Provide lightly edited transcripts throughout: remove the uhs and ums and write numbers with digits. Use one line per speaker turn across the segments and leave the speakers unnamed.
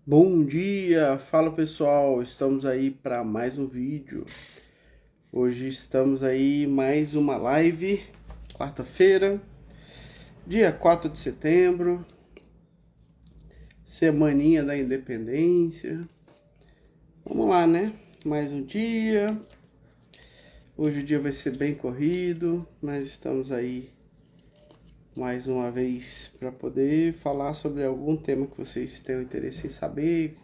Bom dia, fala pessoal, estamos aí para mais um vídeo. Hoje estamos aí mais uma live, quarta-feira, dia 4 de setembro, semaninha da independência. Vamos lá, né? Mais um dia. Hoje o dia vai ser bem corrido, mas estamos aí mais uma vez para poder falar sobre algum tema que vocês tenham interesse em saber,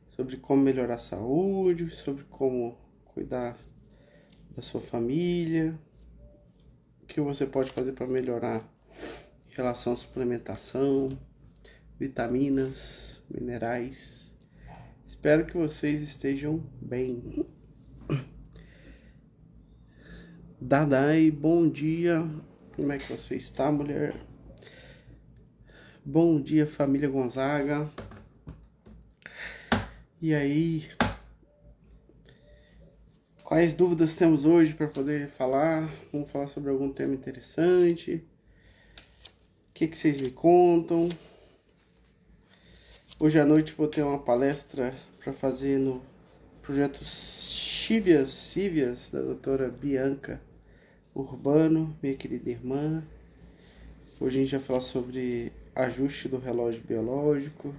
sobre como melhorar a saúde, sobre como cuidar da sua família, o que você pode fazer para melhorar em relação à suplementação, vitaminas, minerais. Espero que vocês estejam bem. Dadai, bom dia. Como é que você está, mulher? Bom dia, família Gonzaga. E aí? Quais dúvidas temos hoje para poder falar? Vamos falar sobre algum tema interessante. O que vocês me contam? Hoje à noite vou ter uma palestra para fazer no projeto Cívias, da doutora Bianca Urbano, minha querida irmã. Hoje a gente vai falar sobre ajuste do relógio biológico,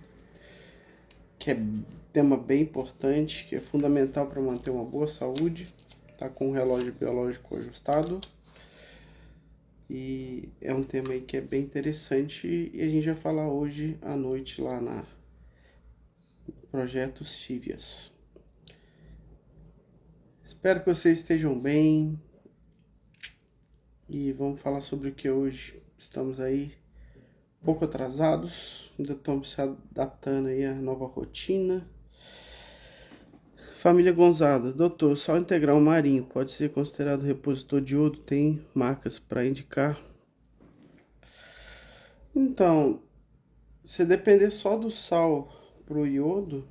que é um tema bem importante, que é fundamental para manter uma boa saúde, tá com o relógio biológico ajustado. E é um tema aí que é bem interessante e a gente vai falar hoje à noite lá no projeto Cívias. Espero que vocês estejam bem e vamos falar sobre o que hoje. Estamos aí um pouco atrasados, ainda estamos se adaptando aí à nova rotina. Família Gonzaga, doutor, sal integral marinho pode ser considerado repositor de iodo? Tem marcas para indicar? Então, se depender só do sal pro iodo,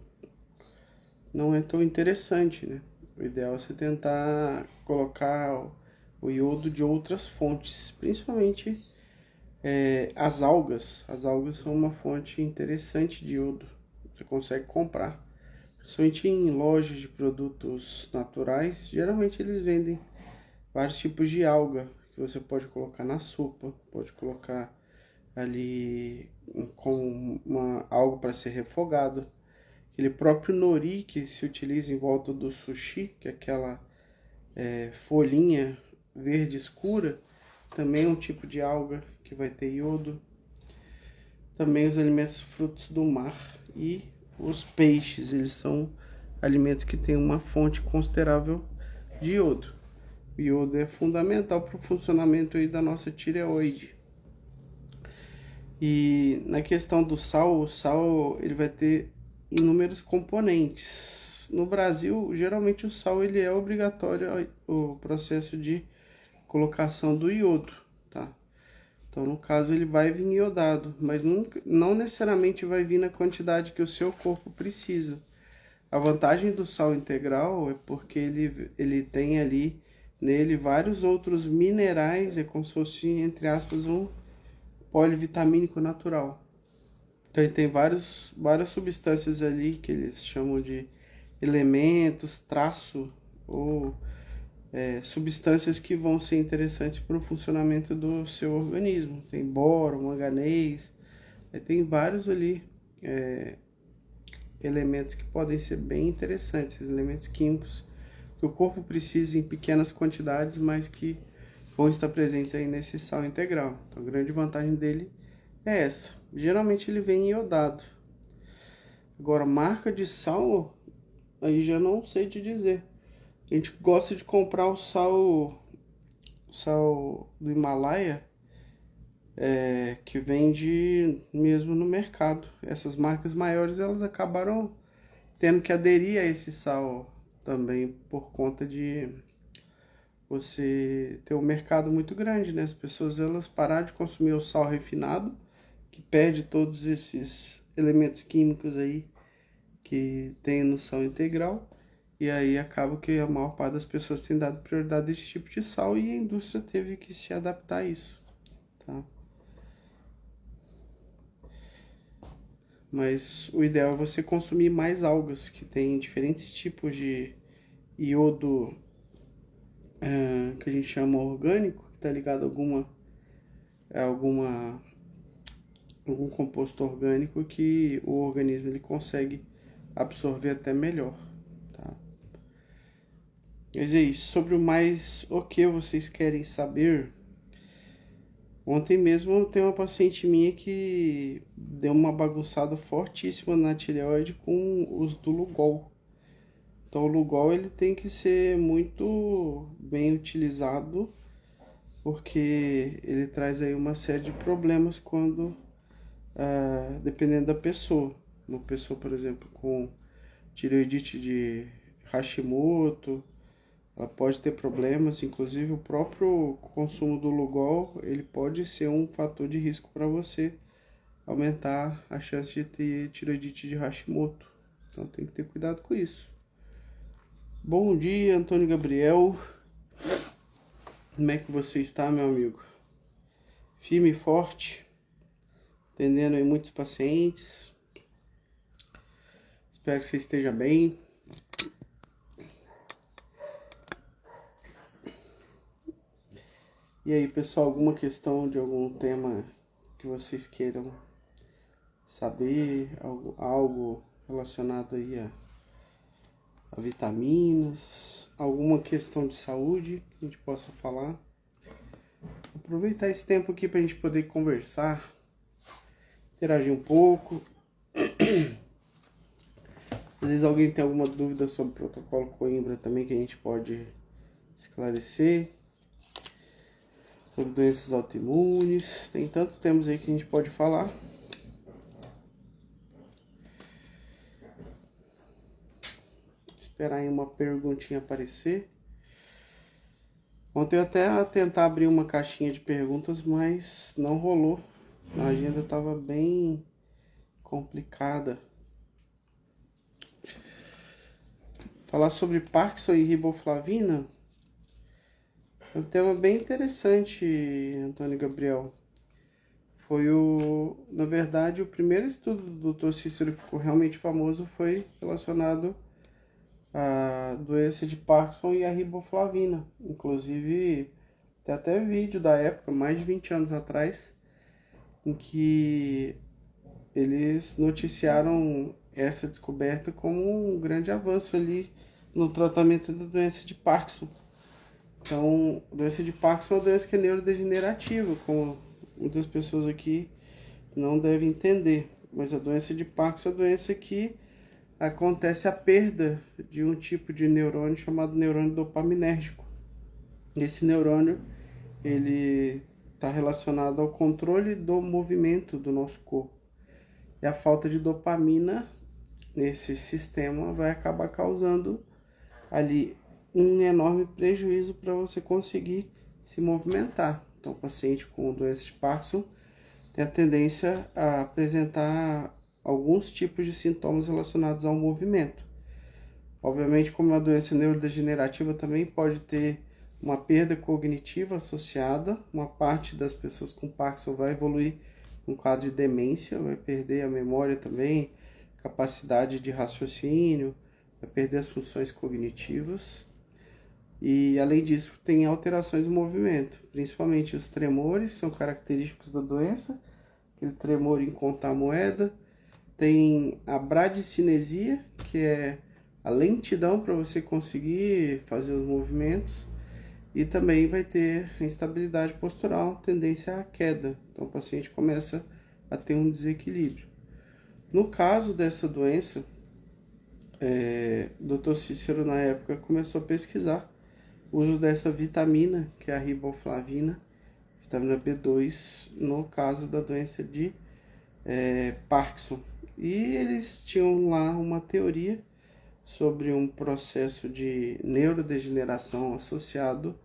não é tão interessante, né? O ideal é você tentar colocar o iodo de outras fontes, principalmente as algas. As algas são uma fonte interessante de iodo. Você consegue comprar. Principalmente em lojas de produtos naturais, geralmente eles vendem vários tipos de alga que você pode colocar na sopa, pode colocar ali com algo para ser refogado. Aquele próprio nori que se utiliza em volta do sushi, que é aquela folhinha verde escura, também é um tipo de alga que vai ter iodo. Também os alimentos frutos do mar e os peixes, eles são alimentos que têm uma fonte considerável de iodo. O iodo é fundamental para o funcionamento aí da nossa tireoide. E na questão do sal, o sal ele vai ter inúmeros componentes. No Brasil, geralmente o sal ele é obrigatório o processo de colocação do iodo, tá? Então, no caso, ele vai vir iodado, mas não necessariamente vai vir na quantidade que o seu corpo precisa. A vantagem do sal integral é porque ele tem ali nele vários outros minerais, é como se fosse, entre aspas, um polivitamínico natural. Então, ele tem várias substâncias ali que eles chamam de elementos, traço ou substâncias que vão ser interessantes para o funcionamento do seu organismo. Tem boro, manganês, tem vários ali elementos que podem ser bem interessantes, elementos químicos que o corpo precisa em pequenas quantidades, mas que vão estar presentes aí nesse sal integral. Então, a grande vantagem dele é essa. Geralmente ele vem iodado. Agora, marca de sal, aí já não sei te dizer. A gente gosta de comprar o sal do Himalaia, que vende mesmo no mercado. Essas marcas maiores elas acabaram tendo que aderir a esse sal também por conta de você ter um mercado muito grande, né? As pessoas elas pararam de consumir o sal refinado, que perde todos esses elementos químicos aí que tem no sal integral. E aí acaba que a maior parte das pessoas tem dado prioridade a esse tipo de sal e a indústria teve que se adaptar a isso, tá? Mas o ideal é você consumir mais algas, que tem diferentes tipos de iodo, que a gente chama orgânico, que está ligado a algum composto orgânico que o organismo ele consegue absorver até melhor, tá? Mas é isso. Sobre o que vocês querem saber? Ontem mesmo tem uma paciente minha que deu uma bagunçada fortíssima na tireoide com os do Lugol. Então o Lugol ele tem que ser muito bem utilizado, porque ele traz aí uma série de problemas quando, dependendo da pessoa. Uma pessoa, por exemplo, com tireoidite de Hashimoto, ela pode ter problemas, inclusive o próprio consumo do Lugol, ele pode ser um fator de risco para você aumentar a chance de ter tireoidite de Hashimoto. Então tem que ter cuidado com isso. Bom dia, Antônio Gabriel. Como é que você está, meu amigo? Firme e forte, atendendo aí muitos pacientes. Espero que você esteja bem. E aí, pessoal, alguma questão de algum tema que vocês queiram saber? Algo relacionado aí a vitaminas? Alguma questão de saúde que a gente possa falar? Aproveitar esse tempo aqui para a gente poder conversar, interagir um pouco. Às vezes alguém tem alguma dúvida sobre o protocolo Coimbra também que a gente pode esclarecer. Sobre doenças autoimunes. Tem tantos temas aí que a gente pode falar. Esperar aí uma perguntinha aparecer. Ontem eu até ia tentar abrir uma caixinha de perguntas, mas não rolou. A agenda estava bem complicada. Falar sobre Parkinson e riboflavina é um tema bem interessante, Antônio Gabriel. Na verdade, o primeiro estudo do Dr. Cícero que ficou realmente famoso foi relacionado à doença de Parkinson e à riboflavina. Inclusive, tem até vídeo da época, mais de 20 anos atrás, em que eles noticiaram essa descoberta como um grande avanço ali no tratamento da doença de Parkinson. Então, a doença de Parkinson é uma doença que é neurodegenerativa, como muitas pessoas aqui não devem entender. Mas a doença de Parkinson é uma doença que acontece a perda de um tipo de neurônio chamado neurônio dopaminérgico. Esse neurônio, ele está relacionado ao controle do movimento do nosso corpo. E a falta de dopamina nesse sistema vai acabar causando ali um enorme prejuízo para você conseguir se movimentar. Então, o paciente com doença de Parkinson tem a tendência a apresentar alguns tipos de sintomas relacionados ao movimento. Obviamente, como é uma doença neurodegenerativa, também pode ter uma perda cognitiva associada. Uma parte das pessoas com Parkinson vai evoluir com quadro de demência, vai perder a memória também, capacidade de raciocínio, vai perder as funções cognitivas. E, além disso, tem alterações no movimento, principalmente os tremores, são característicos da doença, aquele tremor em contar moeda. Tem a bradicinesia, que é a lentidão para você conseguir fazer os movimentos. E também vai ter a instabilidade postural, tendência à queda. Então, o paciente começa a ter um desequilíbrio. No caso dessa doença, o Dr. Cícero, na época, começou a pesquisar o uso dessa vitamina, que é a riboflavina, vitamina B2, no caso da doença de Parkinson. E eles tinham lá uma teoria sobre um processo de neurodegeneração associado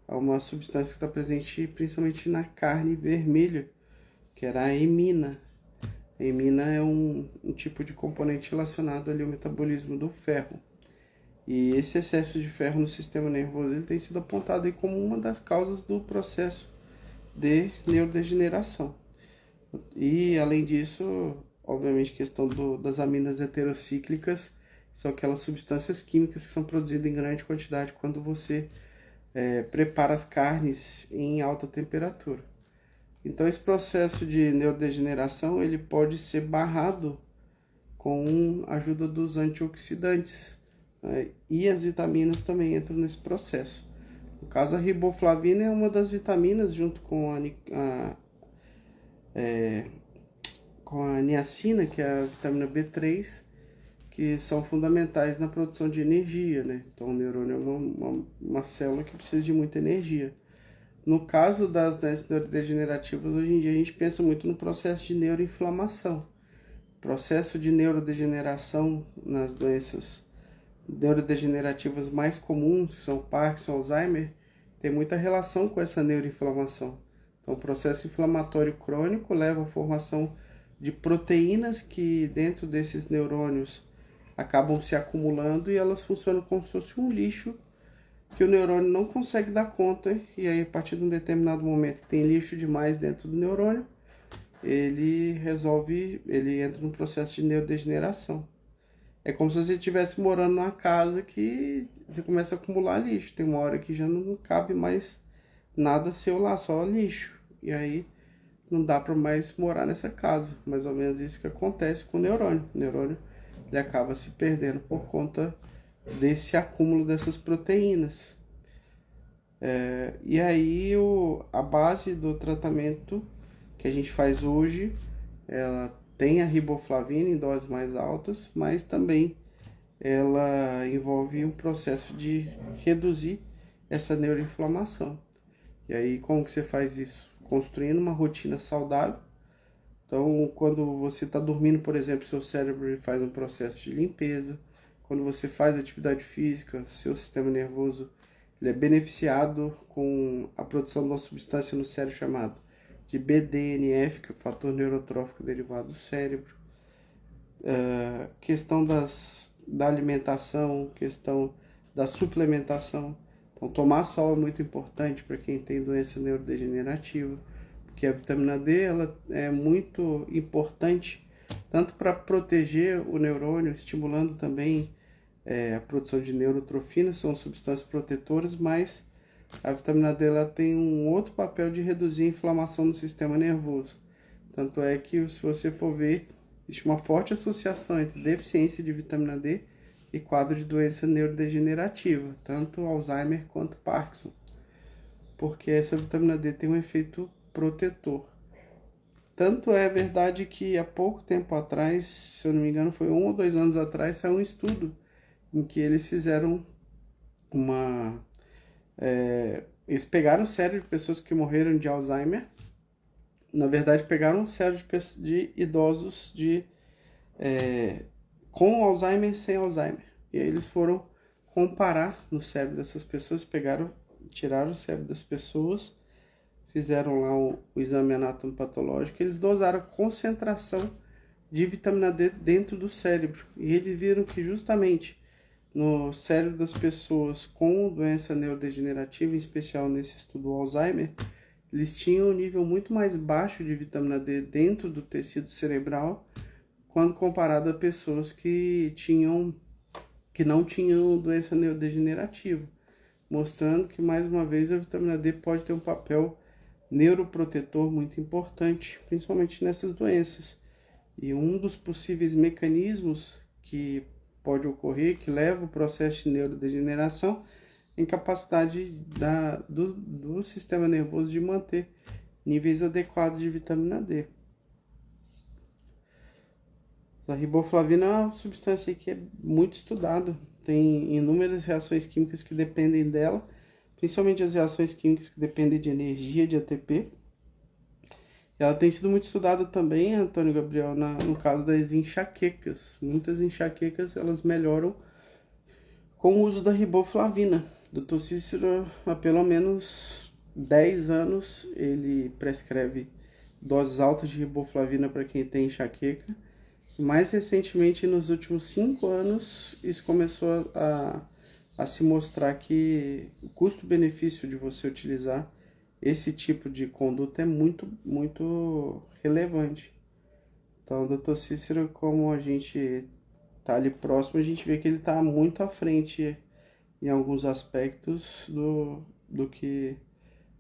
a uma substância que está presente principalmente na carne vermelha, que era a hemina. A hemina é um tipo de componente relacionado ali ao metabolismo do ferro. E esse excesso de ferro no sistema nervoso ele tem sido apontado aí como uma das causas do processo de neurodegeneração. E, além disso, obviamente, questão das aminas heterocíclicas, são aquelas substâncias químicas que são produzidas em grande quantidade quando você prepara as carnes em alta temperatura. Então, esse processo de neurodegeneração ele pode ser barrado com a ajuda dos antioxidantes, né? E as vitaminas também entram nesse processo. No caso, a riboflavina é uma das vitaminas, junto com a niacina, que é a vitamina B3, que são fundamentais na produção de energia, né? Então, o neurônio é uma célula que precisa de muita energia. No caso das doenças neurodegenerativas, hoje em dia a gente pensa muito no processo de neuroinflamação. O processo de neurodegeneração nas doenças neurodegenerativas mais comuns, que são Parkinson, Alzheimer, tem muita relação com essa neuroinflamação. Então, o processo inflamatório crônico leva à formação de proteínas que dentro desses neurônios acabam se acumulando e elas funcionam como se fosse um lixo que o neurônio não consegue dar conta, e aí a partir de um determinado momento que tem lixo demais dentro do neurônio, ele entra num processo de neurodegeneração. É como se você estivesse morando numa casa que você começa a acumular lixo, tem uma hora que já não cabe mais nada seu lá, só lixo, e aí não dá para mais morar nessa casa, mais ou menos isso que acontece com o neurônio. O neurônio ele acaba se perdendo por conta desse acúmulo dessas proteínas. E aí a base do tratamento que a gente faz hoje, ela tem a riboflavina em doses mais altas, mas também ela envolve um processo de reduzir essa neuroinflamação. E aí como que você faz isso? Construindo uma rotina saudável. Então, quando você está dormindo, por exemplo, seu cérebro faz um processo de limpeza. Quando você faz atividade física, seu sistema nervoso ele é beneficiado com a produção de uma substância no cérebro chamada de BDNF, que é o fator neurotrófico derivado do cérebro. Questão da alimentação, questão da suplementação. Então, tomar sol é muito importante para quem tem doença neurodegenerativa, porque a vitamina D ela é muito importante tanto para proteger o neurônio, estimulando também a produção de neurotrofinas, são substâncias protetoras, mas a vitamina D ela tem um outro papel de reduzir a inflamação no sistema nervoso. Tanto é que, se você for ver, existe uma forte associação entre deficiência de vitamina D e quadro de doença neurodegenerativa, tanto Alzheimer quanto Parkinson, porque essa vitamina D tem um efeito protetor. Tanto é verdade que há pouco tempo atrás, se eu não me engano, foi 1 ou 2 anos atrás, saiu um estudo em que eles fizeram eles pegaram o cérebro de pessoas que morreram de Alzheimer. Na verdade, pegaram o cérebro de idosos com Alzheimer e sem Alzheimer. E aí eles foram comparar no cérebro dessas pessoas, tiraram o cérebro das pessoas, fizeram lá o exame anatomopatológico, eles dosaram a concentração de vitamina D dentro do cérebro. E eles viram que justamente no cérebro das pessoas com doença neurodegenerativa, em especial nesse estudo Alzheimer, eles tinham um nível muito mais baixo de vitamina D dentro do tecido cerebral quando comparado a pessoas que não tinham doença neurodegenerativa, mostrando que, mais uma vez, a vitamina D pode ter um papel neuroprotetor muito importante, principalmente nessas doenças. E um dos possíveis mecanismos que pode ocorrer, que leva o processo de neurodegeneração, é a incapacidade do sistema nervoso de manter níveis adequados de vitamina D. A riboflavina é uma substância que é muito estudada, tem inúmeras reações químicas que dependem dela, principalmente as reações químicas que dependem de energia, de ATP. Ela tem sido muito estudada também, Antônio Gabriel, no caso das enxaquecas. Muitas enxaquecas elas melhoram com o uso da riboflavina. Dr. Cícero, há pelo menos 10 anos, ele prescreve doses altas de riboflavina para quem tem enxaqueca. Mais recentemente, nos últimos 5 anos, isso começou a se mostrar que o custo-benefício de você utilizar esse tipo de conduta é muito, muito relevante. Então, o Dr. Cícero, como a gente tá ali próximo, a gente vê que ele tá muito à frente em alguns aspectos do que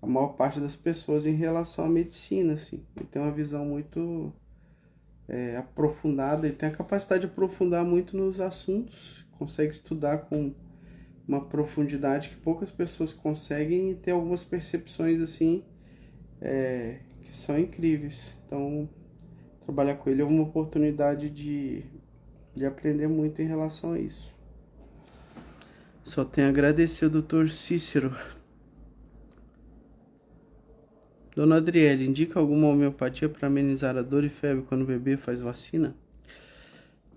a maior parte das pessoas em relação à medicina, assim. Ele tem uma visão muito aprofundada, ele tem a capacidade de aprofundar muito nos assuntos, consegue estudar com uma profundidade que poucas pessoas conseguem e ter algumas percepções assim que são incríveis. Então, trabalhar com ele é uma oportunidade de aprender muito em relação a isso. Só tenho a agradecer ao Dr. Cícero. Dona Adriele, indica alguma homeopatia para amenizar a dor e febre quando o bebê faz vacina?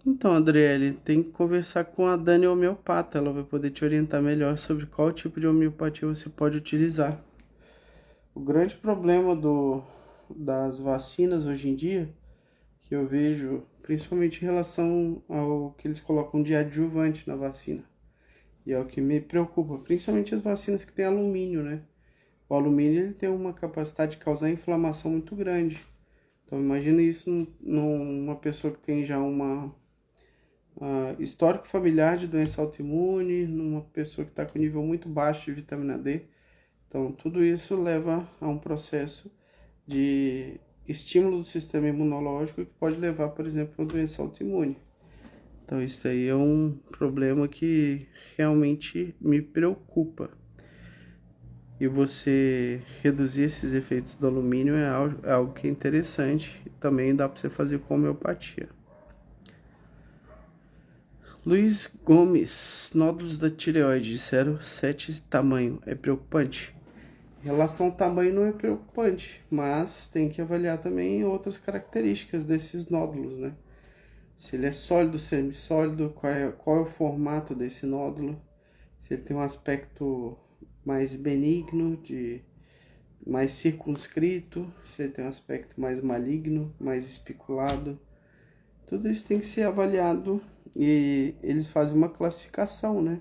Então, Adriele, tem que conversar com a Dani homeopata. Ela vai poder te orientar melhor sobre qual tipo de homeopatia você pode utilizar. O grande problema das vacinas hoje em dia, que eu vejo, principalmente em relação ao que eles colocam de adjuvante na vacina, e é o que me preocupa, principalmente as vacinas que tem alumínio, né? O alumínio ele tem uma capacidade de causar inflamação muito grande. Então imagina isso numa pessoa que tem já uma histórico familiar de doença autoimune, numa pessoa que está com nível muito baixo de vitamina D. Então tudo isso leva a um processo de estímulo do sistema imunológico que pode levar, por exemplo, a uma doença autoimune. Então isso aí é um problema que realmente me preocupa. E você reduzir esses efeitos do alumínio é algo que é interessante. Também dá para você fazer com homeopatia. Luiz Gomes, nódulos da tireoide, disseram 7 tamanho. É preocupante? Em relação ao tamanho não é preocupante, mas tem que avaliar também outras características desses nódulos, né? Se ele é sólido, semissólido, qual é o formato desse nódulo, se ele tem um aspecto mais benigno, mais circunscrito, se ele tem um aspecto mais maligno, mais espiculado. Tudo isso tem que ser avaliado e eles fazem uma classificação, né?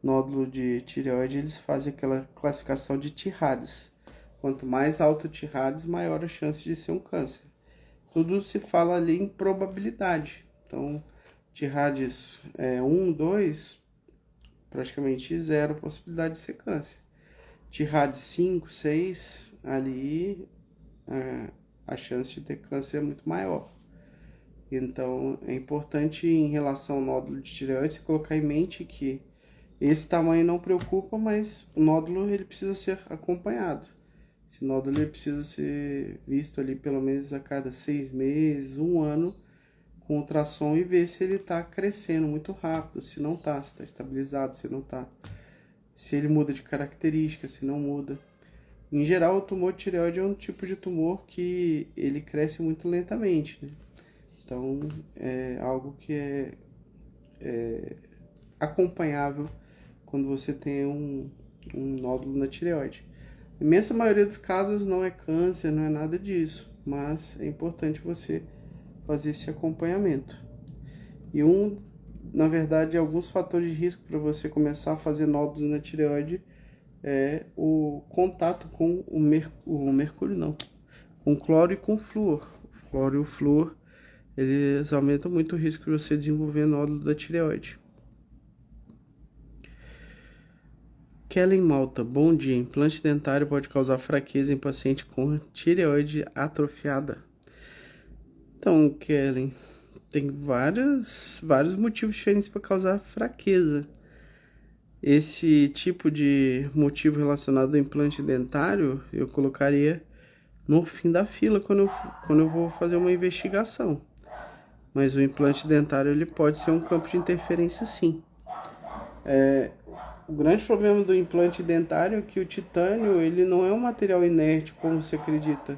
Nódulo de tireoide, eles fazem aquela classificação de Tirades. Quanto mais alto Tirades, maior a chance de ser um câncer. Tudo se fala ali em probabilidade. Então, Tirades 1, 2, praticamente zero possibilidade de ser câncer. Tirades 5, 6, ali a chance de ter câncer é muito maior. Então, é importante em relação ao nódulo de tireoide você colocar em mente que esse tamanho não preocupa, mas o nódulo ele precisa ser acompanhado. Esse nódulo ele precisa ser visto ali pelo menos a cada 6 meses, 1 ano, com ultrassom e ver se ele está crescendo muito rápido, se não está, se está estabilizado, se não está, se ele muda de característica, se não muda. Em geral, o tumor de tireoide é um tipo de tumor que ele cresce muito lentamente, né? Então, é algo que é acompanhável quando você tem um nódulo na tireoide. A imensa maioria dos casos não é câncer, não é nada disso, mas é importante você fazer esse acompanhamento. E na verdade, alguns fatores de risco para você começar a fazer nódulos na tireoide é o contato com o mercúrio não, com cloro e com flúor. O cloro e o flúor, eles aumentam muito o risco de você desenvolver nódulo da tireoide. Kellen Malta, bom dia. Implante dentário pode causar fraqueza em paciente com tireoide atrofiada? Então, Kellen, tem vários motivos diferentes para causar fraqueza. Esse tipo de motivo relacionado ao implante dentário, eu colocaria no fim da fila quando eu vou fazer uma investigação. Mas o implante dentário ele pode ser um campo de interferência, sim. O grande problema do implante dentário é que o titânio ele não é um material inerte como você acredita.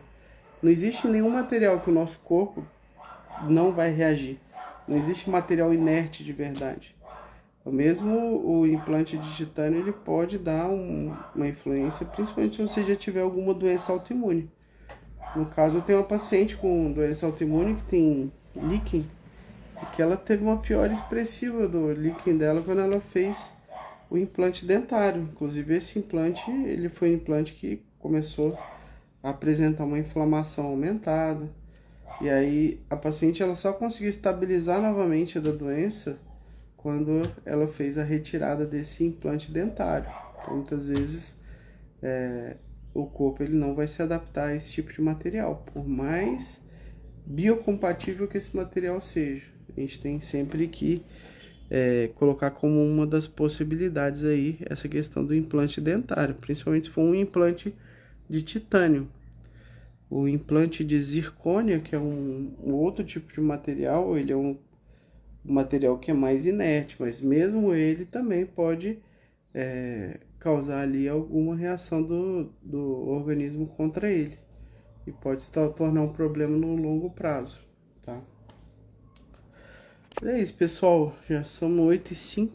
Não existe nenhum material que o nosso corpo não vai reagir. Não existe material inerte de verdade. Mesmo o implante de titânio ele pode dar uma influência, principalmente se você já tiver alguma doença autoimune. No caso, eu tenho uma paciente com doença autoimune que tem líquen, e que ela teve uma piora expressiva do líquen dela quando ela fez o implante dentário. Inclusive, esse implante ele foi um implante que começou a apresentar uma inflamação aumentada. E aí a paciente ela só conseguiu estabilizar novamente da doença quando ela fez a retirada desse implante dentário. Então, muitas vezes o corpo ele não vai se adaptar a esse tipo de material, por mais biocompatível que esse material seja. A gente tem sempre que colocar como uma das possibilidades aí essa questão do implante dentário, principalmente se for um implante de titânio. O implante de zircônia, que é um outro tipo de material, ele é um material que é mais inerte, mas mesmo ele também pode causar ali alguma reação do organismo contra ele e pode se tornar um problema no longo prazo, tá? É isso, pessoal, já são 8h05.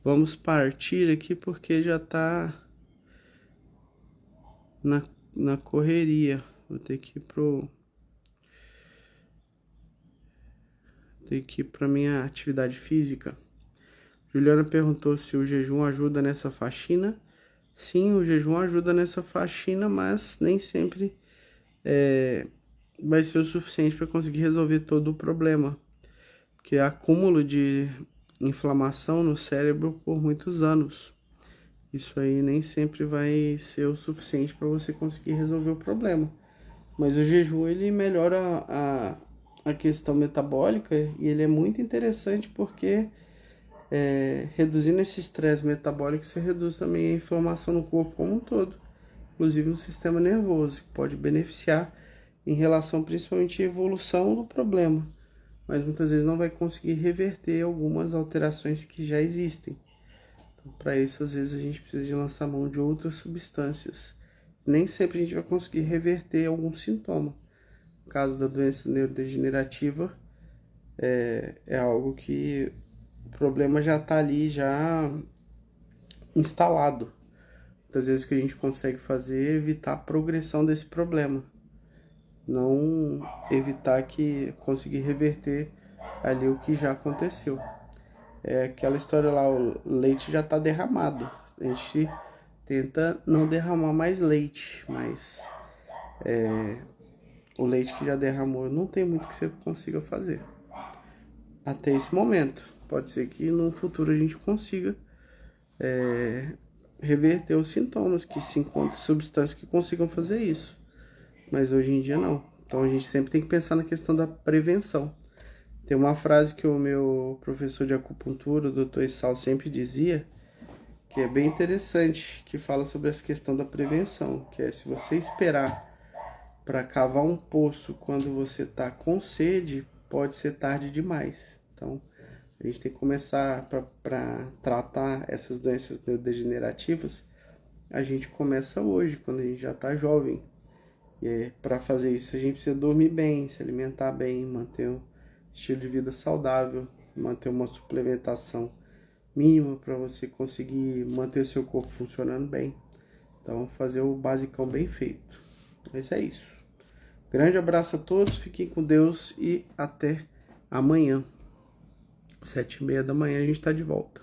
Vamos partir aqui porque já tá na correria. Vou ter que ir pra minha atividade física. Juliana perguntou se o jejum ajuda nessa faxina. Sim, o jejum ajuda nessa faxina, mas nem sempre vai ser o suficiente para conseguir resolver todo o problema. Porque há acúmulo de inflamação no cérebro por muitos anos. Isso aí nem sempre vai ser o suficiente para você conseguir resolver o problema. Mas o jejum ele melhora a questão metabólica e ele é muito interessante porque reduzindo esse estresse metabólico você reduz também a inflamação no corpo como um todo, inclusive no sistema nervoso, que pode beneficiar em relação principalmente à evolução do problema, mas muitas vezes não vai conseguir reverter algumas alterações que já existem. Então, para isso, às vezes a gente precisa de lançar mão de outras substâncias. Nem sempre a gente vai conseguir reverter algum sintoma. No caso da doença neurodegenerativa, é algo que o problema já está ali, já instalado. Muitas vezes o que a gente consegue fazer é evitar a progressão desse problema. Não evitar que conseguir reverter ali o que já aconteceu. É aquela história lá, o leite já está derramado. A gente tenta não derramar mais leite, mas o leite que já derramou não tem muito que você consiga fazer. Até esse momento. Pode ser que no futuro a gente consiga reverter os sintomas, que se encontrem substâncias que consigam fazer isso. Mas hoje em dia não. Então a gente sempre tem que pensar na questão da prevenção. Tem uma frase que o meu professor de acupuntura, o Dr. Issal, sempre dizia, que é bem interessante, que fala sobre essa questão da prevenção, que é se você esperar para cavar um poço quando você está com sede, pode ser tarde demais. Então, a gente tem que começar para tratar essas doenças neurodegenerativas, a gente começa hoje, quando a gente já está jovem. E para fazer isso, a gente precisa dormir bem, se alimentar bem, manter um estilo de vida saudável, manter uma suplementação mínima para você conseguir manter seu corpo funcionando bem. Então, fazer o basicão bem feito. Mas é isso. Grande abraço a todos, fiquem com Deus e até amanhã. 7h30 da manhã a gente está de volta.